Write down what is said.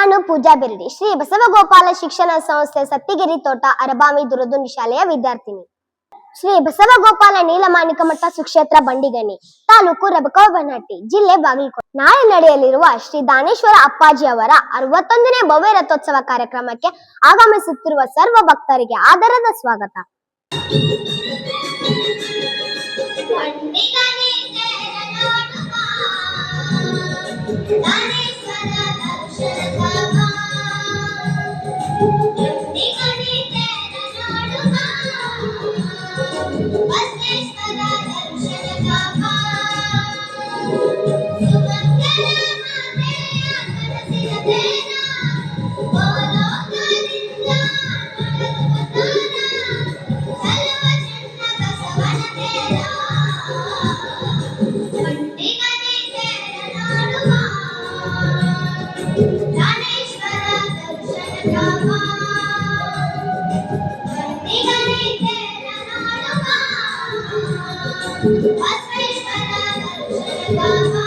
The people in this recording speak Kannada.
ನಾನು ಪೂಜಾ ಬಿರಡಿ, ಶ್ರೀ ಬಸವಗೋಪಾಲ ಶಿಕ್ಷಣ ಸಂಸ್ಥೆ ಸತ್ತಿಗಿರಿ ತೋಟ ಅರಬಾವಿ ದುರದುಂಡಿ ಶಾಲೆಯ ವಿದ್ಯಾರ್ಥಿನಿ. ಶ್ರೀ ಬಸವಗೋಪಾಲ ನೀಲಮಾಣಿಕ ಮಠ ಸುಕ್ಷೇತ್ರ ಬಂಡಿಗಣಿ, ತಾಲೂಕು ರಬಕವಬನಹಟ್ಟಿ, ಜಿಲ್ಲೆ ಬಾಗಲಕೋಟೆ. ನಾಳೆ ನಡೆಯಲಿರುವ ಶ್ರೀ ದಾನೇಶ್ವರ ಅಪ್ಪಾಜಿ ಅವರ 61ನೇ ಭವ್ಯ ರಥೋತ್ಸವ ಕಾರ್ಯಕ್ರಮಕ್ಕೆ ಆಗಮಿಸುತ್ತಿರುವ ಸರ್ವ ಭಕ್ತರಿಗೆ ಆದರದ ಸ್ವಾಗತ. ಬಸವೇಶ್ವರ ದರ್ಶನ